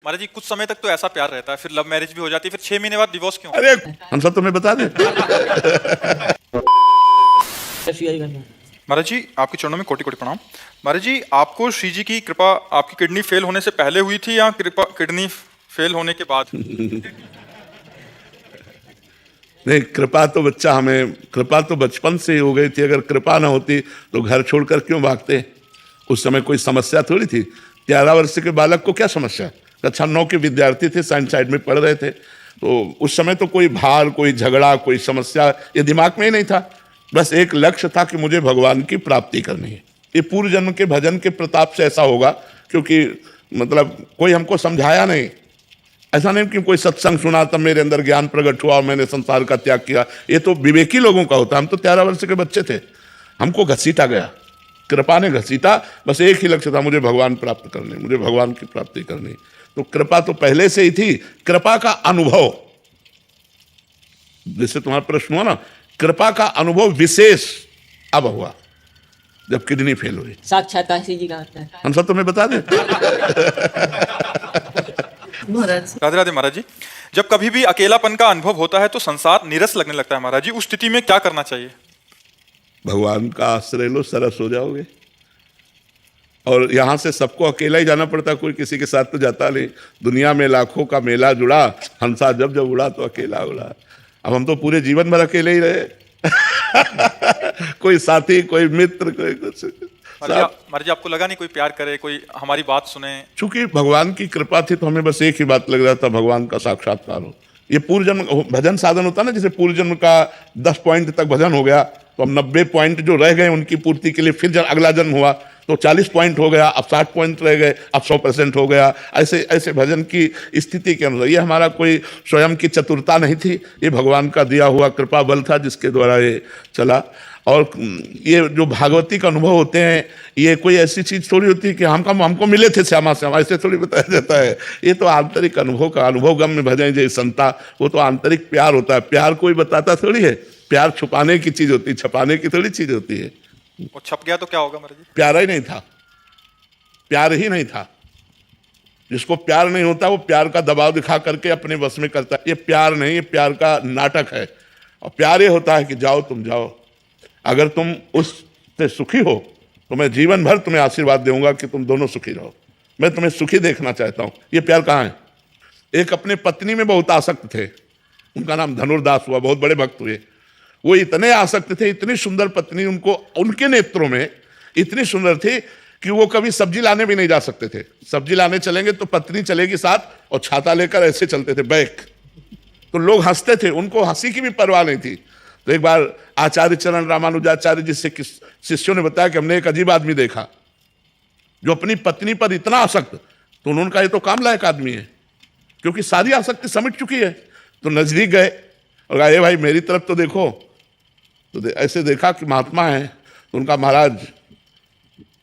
महाराज जी कुछ समय तक तो ऐसा प्यार रहता है, फिर लव मैरिज भी हो जाती है, फिर 6 महीने बाद डिवोर्स क्यों? अरे हम सब तुम्हें बता दें। महाराज जी आपके चरणों में कोटि कोटि प्रणाम। महाराज जी आपको श्री जी की कृपा आपकी किडनी फेल होने से पहले हुई थी या कृपा किडनी फेल होने के बाद? नहीं, कृपा तो बच्चा हमें कृपा तो बचपन से ही हो गई थी। अगर कृपा ना होती तो घर छोड़कर क्यों भागते? उस समय कोई समस्या थोड़ी थी। 11 वर्ष के बालक को क्या समस्या? कक्षा 9 के विद्यार्थी थे, साइंस साइड में पढ़ रहे थे, तो उस समय तो कोई भार, कोई झगड़ा, कोई समस्या ये दिमाग में ही नहीं था। बस एक लक्ष्य था कि मुझे भगवान की प्राप्ति करनी है। ये पूर्व जन्म के भजन के प्रताप से ऐसा होगा, क्योंकि मतलब कोई हमको समझाया नहीं। ऐसा नहीं कि कोई सत्संग सुना तब मेरे अंदर ज्ञान प्रकट हुआ और मैंने संसार का त्याग किया। ये तो विवेकी लोगों का होता है। हम तो 13 वर्ष के बच्चे थे, हमको घसीटा गया, कृपा ने घसीटा। बस एक ही लक्ष्य था, मुझे भगवान प्राप्त करने, मुझे भगवान की प्राप्ति करनी। तो कृपा तो पहले से ही थी। कृपा का अनुभव, जैसे तुम्हारा प्रश्न हुआ ना, कृपा का अनुभव विशेष अब हुआ जब किडनी फेल हुई। साक्षात काशी जी का होता है। हम सब तुम्हें बता दें। राधे राधे महाराज जी, जब कभी भी अकेलापन का अनुभव होता है तो संसार नीरस लगने लगता है महाराज जी, उस स्थिति में क्या करना चाहिए? भगवान का आश्रय लो, सरस हो जाओगे। और यहाँ से सबको अकेला ही जाना पड़ता, कोई किसी के साथ तो जाता नहीं। दुनिया में लाखों का मेला जुड़ा, हंसा जब जब उड़ा तो अकेला उड़ा। अब हम तो पूरे जीवन भर अकेले ही रहे। कोई साथी, कोई मित्र, कोई कुछ। महाराज जी आपको लगा नहीं कोई प्यार करे, कोई हमारी बात सुने? चूंकि भगवान की कृपा थी तो हमें बस एक ही बात लग रहा था, भगवान का साक्षात्कार हो। ये पूर्व जन्म भजन साधन होता ना, जैसे पूर्व जन्म का 10 पॉइंट तक भजन हो गया तो अब 90 पॉइंट जो रह गए उनकी पूर्ति के लिए फिर अगला जन्म हुआ तो 40 पॉइंट हो गया, अब 60 पॉइंट रह गए, अब 100% हो गया। ऐसे ऐसे भजन की स्थिति के अनुसार, ये हमारा कोई स्वयं की चतुरता नहीं थी, ये भगवान का दिया हुआ कृपा बल था जिसके द्वारा ये चला। और ये जो भागवती का अनुभव होते हैं, ये कोई ऐसी चीज थोड़ी होती है कि हमको मिले थे श्यामा श्यामा, ऐसे थोड़ी बताया जाता है। ये तो आंतरिक अनुभव का, अनुभव गम में भजन जय संता, वो तो आंतरिक प्यार होता है। प्यार कोई बताता थोड़ी है, प्यार छुपाने की चीज होती है, छपाने की थोड़ी चीज होती है। वो छप गया तो क्या होगा महाराज जी? प्यारा ही नहीं था, प्यार ही नहीं था। जिसको प्यार नहीं होता वो प्यार का दबाव दिखा करके अपने बस में करता है। ये प्यार नहीं, ये प्यार का नाटक है। और प्यार ये होता है कि जाओ तुम जाओ, अगर तुम उससे सुखी हो तो मैं जीवन भर तुम्हें आशीर्वाद दूंगा कि तुम दोनों सुखी रहो। मैं तुम्हें सुखी देखना चाहता हूं। ये प्यार कहाँ है? एक अपने पत्नी में बहुत आसक्त थे, उनका नाम धनुर्दास हुआ, बहुत बड़े भक्त हुए। वो इतने आसक्त थे, इतनी सुंदर पत्नी उनको, उनके नेत्रों में इतनी सुंदर थी कि वो कभी सब्जी लाने भी नहीं जा सकते थे। सब्जी लाने चलेंगे तो पत्नी चलेगी साथ और छाता लेकर ऐसे चलते थे बैक, तो लोग हंसते थे, उनको हंसी की भी परवाह नहीं थी। तो एक बार आचार्य चरण रामानुजाचार्य जी से शिष्यों ने बताया कि हमने एक अजीब आदमी देखा जो अपनी पत्नी पर इतना आसक्त। तो उन्होंने कहा ये तो काम लायक आदमी है, क्योंकि सारी आसक्ति समिट चुकी है। तो नजदीक गए और कहा, ए भाई मेरी तरफ तो देखो। तो ऐसे देखा कि महात्मा है। तो उनका, महाराज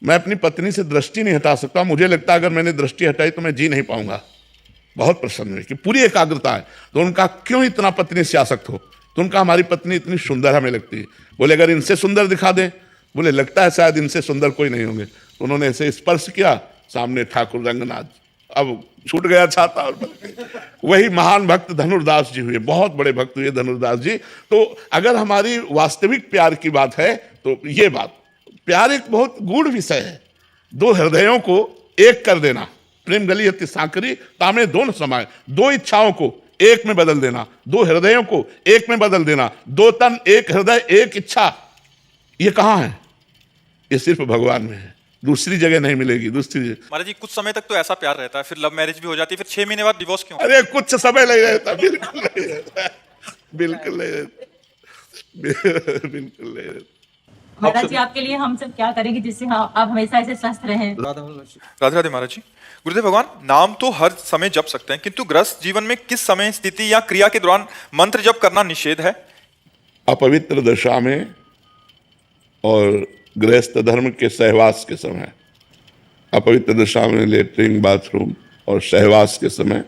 मैं अपनी पत्नी से दृष्टि नहीं हटा सकता, मुझे लगता है अगर मैंने दृष्टि हटाई तो मैं जी नहीं पाऊंगा। बहुत प्रसन्न हुए कि पूरी एकाग्रता है। तो उनका, क्यों इतना पत्नी से आसक्त हो? तो उनका, हमारी पत्नी इतनी सुंदर हमें लगती है। बोले अगर इनसे सुंदर दिखा दे? बोले लगता है शायद इनसे सुंदर कोई नहीं होंगे। तो उन्होंने ऐसे स्पर्श किया, सामने ठाकुर रंगनाथ, अब छूट गया छाता। और वही महान भक्त धनुर्दास जी हुए, बहुत बड़े भक्त हुए धनुर्दास जी। तो अगर हमारी वास्तविक प्यार की बात है तो ये बात, प्यार एक बहुत गूढ़ विषय है। दो हृदयों को एक कर देना, प्रेम गली अति सांकरी तामे दोनों समाये। दो इच्छाओं को एक में बदल देना, दो हृदयों को एक में बदल देना, दो तन एक हृदय एक इच्छा, ये कहाँ है? ये सिर्फ भगवान में है, दूसरी जगह नहीं मिलेगी। दूसरी जगह महाराज जी कुछ समय तक तो ऐसा प्यार रहता है, फिर लव मैरिज भी हो जाती है, फिर 6 महीने बाद डिवोर्स क्यों? अरे कुछ समय नहीं रहता, बिल्कुल नहीं रहता, बिल्कुल नहीं रहता, बिल्कुल नहीं रहता। महाराज जी आपके लिए हम सब क्या करेंगे जिससे आप हमेशा ऐसे स्वस्थ रहें? राधे राधे महाराज जी। गुरुदेव भगवान, नाम तो हर समय जप सकते हैं, किंतु ग्रस्त जीवन में किस समय, स्थिति या क्रिया के दौरान मंत्र जप करना निषेध है? अपवित्र दशा में और गृहस्थ धर्म के सहवास के समय, अपवित्र दशा में लेटरिन बाथरूम और सहवास के समय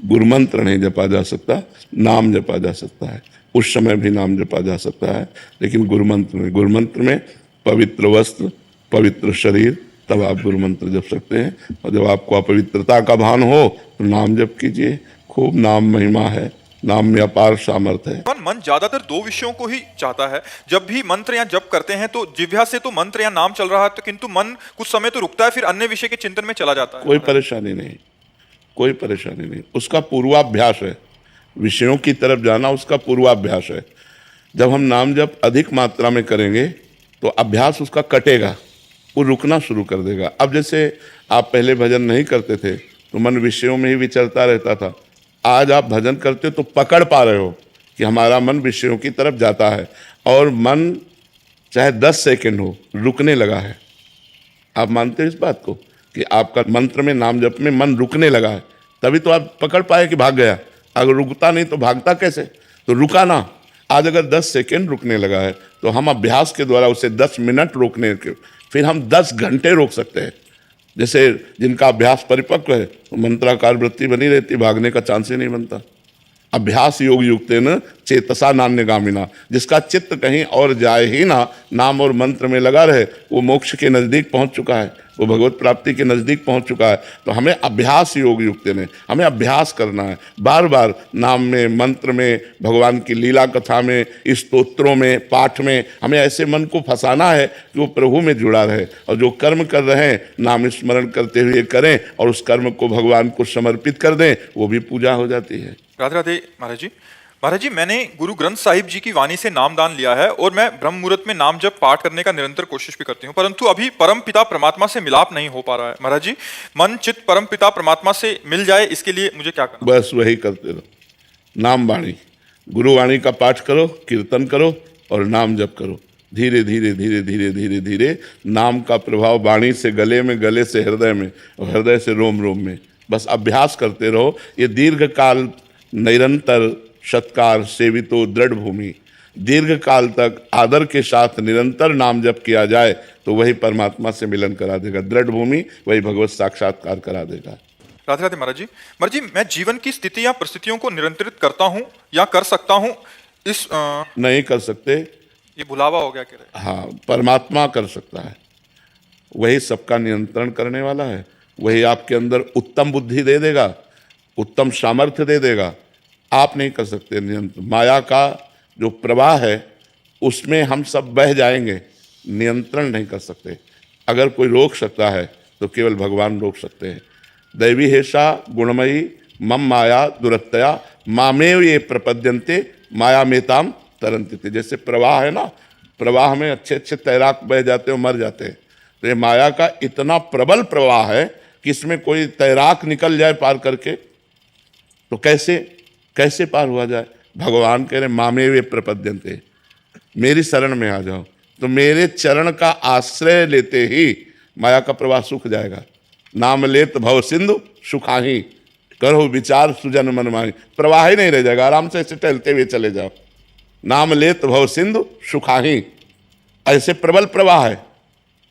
गुरुमंत्र नहीं जपा जा सकता, नाम जपा जा सकता है। उस समय भी नाम जपा जा सकता है, लेकिन गुरुमंत्र में पवित्र वस्त्र, पवित्र शरीर, तब आप गुरु मंत्र जप सकते हैं। और जब आपको अपवित्रता का भान हो तो नाम जप कीजिए। खूब नाम महिमा है, नाम में अपार सामर्थ्य है। भगवान, मन ज्यादातर दो विषयों को ही चाहता है। जब भी मंत्र या जप करते हैं तो जिह्वा से तो मंत्र या नाम चल रहा है, तो किंतु मन कुछ समय तो रुकता है, फिर अन्य विषय के चिंतन में चला जाता है। कोई परेशानी नहीं, कोई परेशानी नहीं। उसका पूर्वाभ्यास है, विषयों की तरफ जाना उसका पूर्वाभ्यास है। जब हम नाम जप अधिक मात्रा में करेंगे तो अभ्यास उसका कटेगा, वो रुकना शुरू कर देगा। अब जैसे आप पहले भजन नहीं करते थे तो मन विषयों में ही विचरता रहता था। आज आप भजन करते हो तो पकड़ पा रहे हो कि हमारा मन विषयों की तरफ जाता है, और मन चाहे 10 सेकंड हो रुकने लगा है। आप मानते हो इस बात को कि आपका मंत्र में, नाम जप में मन रुकने लगा है? तभी तो आप पकड़ पाए कि भाग गया। अगर रुकता नहीं तो भागता कैसे? तो रुका ना। आज अगर 10 सेकंड रुकने लगा है तो हम अभ्यास के द्वारा उसे 10 मिनट रोकने के, फिर हम 10 घंटे रोक सकते हैं। जैसे जिनका अभ्यास परिपक्व है तो मंत्राकार वृत्ति बनी रहती, भागने का चांस ही नहीं बनता। अभ्यास योग युक्तेन चेतसा नान्यगामिना, जिसका चित्त कहीं और जाए ही ना, नाम और मंत्र में लगा रहे, वो मोक्ष के नज़दीक पहुंच चुका है, वो भगवत प्राप्ति के नज़दीक पहुंच चुका है। तो हमें अभ्यास योग युक्तेन, हमें अभ्यास करना है। बार बार नाम में, मंत्र में, भगवान की लीला कथा में, स्तोत्रों में, पाठ में हमें ऐसे मन को फंसाना है कि वो प्रभु में जुड़ा रहे। और जो कर्म कर रहे हैं नाम स्मरण करते हुए करें और उस कर्म को भगवान को समर्पित कर दें, वो भी पूजा हो जाती है। राधे राधे महाराज जी। महाराज जी, मैंने गुरु ग्रंथ साहिब जी की वाणी से नामदान लिया है और मैं ब्रह्म मुहूर्त में नाम जप पाठ करने का निरंतर कोशिश भी करती हूँ, परंतु अभी परम पिता परमात्मा से मिलाप नहीं हो पा रहा है। महाराज जी, मन चित्त परम पिता परमात्मा से मिल जाए, इसके लिए मुझे क्या करना? बस वही करते रहो। नाम वाणी, गुरु वाणी का पाठ करो, कीर्तन करो और नाम जप करो। धीरे धीरे धीरे धीरे धीरे धीरे नाम का प्रभाव वाणी से गले में, गले से हृदय में और हृदय से रोम रोम में। बस अभ्यास करते रहो। ये दीर्घ काल निरंतर सत्कार सेवितो दृढ़ भूमि, दीर्घ काल तक आदर के साथ निरंतर नाम जप किया जाए तो वही परमात्मा से मिलन करा देगा। दृढ़ भूमि वही भगवत साक्षात्कार करा देगा। राधे राधे महाराज जी। महाराज जी, मैं जीवन की स्थिति या परिस्थितियों को नियंत्रित करता हूँ या कर सकता हूँ? इस नहीं कर सकते। ये भुलावा हो गया कह रहे? हाँ, परमात्मा कर सकता है। वही सबका नियंत्रण करने वाला है। वही आपके अंदर उत्तम बुद्धि दे देगा, उत्तम सामर्थ्य दे देगा। आप नहीं कर सकते नियंत्रण। माया का जो प्रवाह है उसमें हम सब बह जाएंगे, नियंत्रण नहीं कर सकते। अगर कोई रोक सकता है तो केवल भगवान रोक सकते हैं। दैवी हेषा गुणमयी मम माया दुरत्तया मामेव ये प्रपद्यन्ते माया मेताम तरन्ति। जैसे प्रवाह है ना, प्रवाह में अच्छे अच्छे तैराक बह जाते हैं और मर जाते हैं। तो ये माया का इतना प्रबल प्रवाह है कि इसमें कोई तैराक निकल जाए पार करके तो कैसे पार हुआ जाए? भगवान कह रहे मामे वे प्रपद्यन्ते, मेरी शरण में आ जाओ। तो मेरे चरण का आश्रय लेते ही माया का प्रवाह सूख जाएगा। नाम लेत भव सिंधु सुखाही, करो विचार सुजन मन माही। प्रवाह ही नहीं रह जाएगा, आराम से ऐसे टहलते हुए चले जाओ। नाम लेत भव सिंधु सुखाही, ऐसे प्रबल प्रवाह है।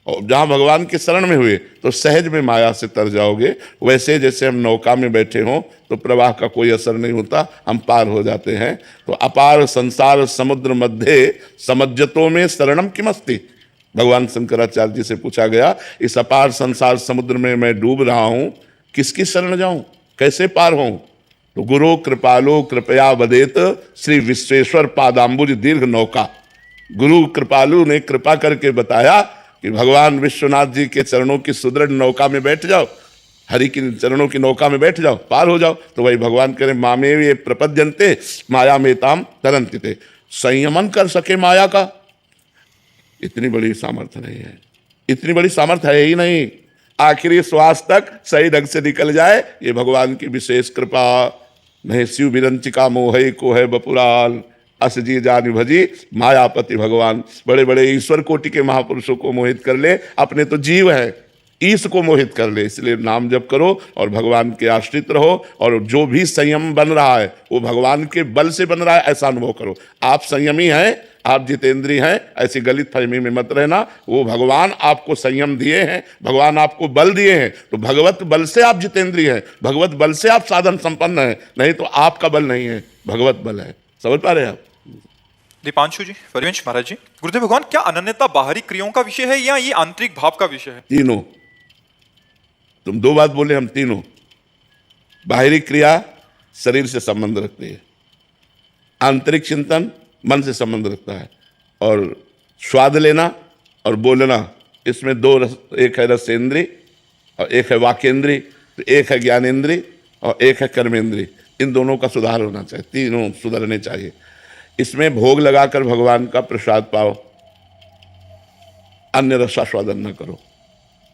और जहाँ भगवान के शरण में हुए तो सहज में माया से तर जाओगे। वैसे जैसे हम नौका में बैठे हों तो प्रवाह का कोई असर नहीं होता, हम पार हो जाते हैं। तो अपार संसार समुद्र मध्य समज्जतों में शरणम किमस्ति। भगवान शंकराचार्य जी से पूछा गया, इस अपार संसार समुद्र में मैं डूब रहा हूँ, किसकी शरण जाऊँ, कैसे पार हों? तो गुरु कृपालो कृपया वदेत श्री विश्वेश्वर पादाम्बुज दीर्घ नौका। गुरु कृपालु ने कृपा करके बताया कि भगवान विश्वनाथ जी के चरणों की सुदृढ़ नौका में बैठ जाओ, हरि की चरणों की नौका में बैठ जाओ, पार हो जाओ। तो वही भगवान कह रहे मामे ये प्रपद्यन्ते माया मेताम तरन्ति। संयमन कर सके माया का, इतनी बड़ी सामर्थ्य नहीं है, इतनी बड़ी सामर्थ्य है ही नहीं। आखिरी श्वास तक सही ढंग से निकल जाए, ये भगवान की विशेष कृपा। नहीं शिव विरंचिका मोहई को है बपुराल, अस जी जान भजी मायापति भगवान। बड़े बड़े ईश्वर कोटि के महापुरुषों को मोहित कर ले, अपने तो जीव है, ईश को मोहित कर ले। इसलिए नाम जप करो और भगवान के आश्रित रहो। और जो भी संयम बन रहा है वो भगवान के बल से बन रहा है, ऐसा अनुभव करो। आप संयमी हैं, आप जितेंद्रीय हैं, ऐसी गलत फहमी में मत रहना। वो भगवान आपको संयम दिए हैं, भगवान आपको बल दिए हैं। तो भगवत बल से आप जितेंद्रीय हैं, भगवत बल से आप साधन संपन्न हैं। नहीं तो आपका बल नहीं है, भगवत बल है। समझ पा रहे हैं आप? दीपांशु जी, परिवेश महाराज जी, गुरुदेव भगवान, क्या अनन्यता बाहरी क्रियाओं का विषय है या ये आंतरिक भाव का विषय है? तीनों। तुम 2 बात बोले, हम तीनों। बाहरी क्रिया शरीर से संबंध रखती है, आंतरिक चिंतन मन से संबंध रखता है, और स्वाद लेना और बोलना, इसमें 2 रस, एक है रसेंद्री और एक है वाकेंद्री, तो एक है ज्ञानेंद्री और एक है कर्मेंद्री। इन दोनों का सुधार होना चाहिए, तीनों सुधरने चाहिए। इसमें भोग लगाकर भगवान का प्रसाद पाओ, अन्य रसास्वादन न करो।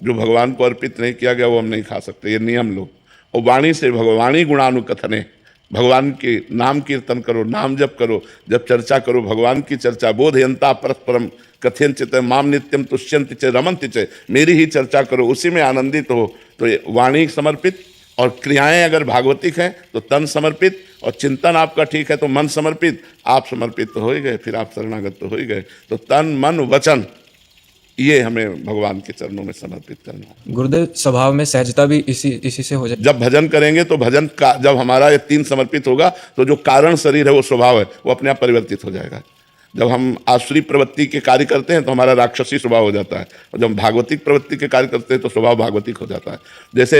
जो भगवान को अर्पित नहीं किया गया वो हम नहीं खा सकते, ये नियम लो। और वाणी से भगवानी गुणानुकथने, भगवान के नाम कीर्तन करो, नाम जप करो, जब चर्चा करो भगवान की चर्चा। बोधयंता परस्परम कथयंचित माम नित्यम तुष्यंति च रमन्ति च, मेरी ही चर्चा करो, उसी में आनंदित हो। तो ये वाणी समर्पित, और क्रियाएं अगर भागवतिक हैं तो तन समर्पित, और चिंतन आपका ठीक है तो मन समर्पित। आप समर्पित तो हो ही गए, फिर आप शरणागत तो हो ही गए। तो तन मन वचन ये हमें भगवान के चरणों में समर्पित करना है। गुरुदेव, स्वभाव में सहजता भी इसी से हो जाए। जब भजन करेंगे तो भजन का जब हमारा ये 3 समर्पित होगा तो जो कारण शरीर है वो स्वभाव है वो अपने आप परिवर्तित हो जाएगा। जब हम आसुरी प्रवृत्ति के कार्य करते हैं तो हमारा राक्षसी स्वभाव हो जाता है, और जब भागवतिक प्रवृत्ति के कार्य करते हैं तो स्वभाव भागवतिक हो जाता है। जैसे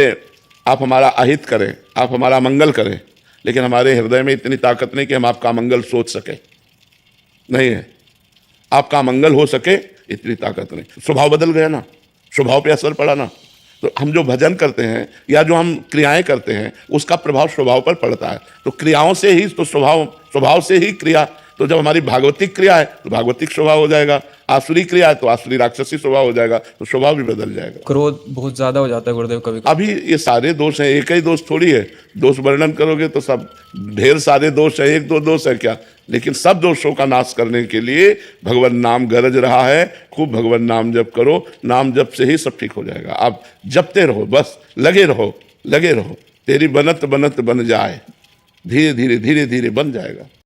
आप हमारा अहित करें, आप हमारा मंगल करें, लेकिन हमारे हृदय में इतनी ताकत नहीं कि हम आपका मंगल सोच सके, नहीं है। आपका मंगल हो सके इतनी ताकत नहीं। स्वभाव बदल गया ना, स्वभाव पे असर पड़ा ना। तो हम जो भजन करते हैं या जो हम क्रियाएं करते हैं उसका प्रभाव स्वभाव पर पड़ता है। तो क्रियाओं से ही तो स्वभाव से ही क्रिया। तो जब हमारी भागवतिक क्रिया है तो भागवतिक स्वभाव हो जाएगा, आसुरी क्रिया है तो आसुरी राक्षसी स्वभाव हो जाएगा, तो स्वभाव भी बदल जाएगा। क्रोध बहुत ज्यादा हो जाता है गुरुदेव कभी। अभी ये सारे दोष हैं, एक ही दोष थोड़ी है। दोष वर्णन करोगे तो सब ढेर सारे दोष है, 1-2 दोष है क्या। लेकिन सब दोषों का नाश करने के लिए भगवान नाम गरज रहा है। खूब भगवान नाम जप करो, नाम जप से ही सब ठीक हो जाएगा। आप जपते रहो, बस लगे रहो। तेरी बनत बनत बन जाए, धीरे धीरे बन जाएगा।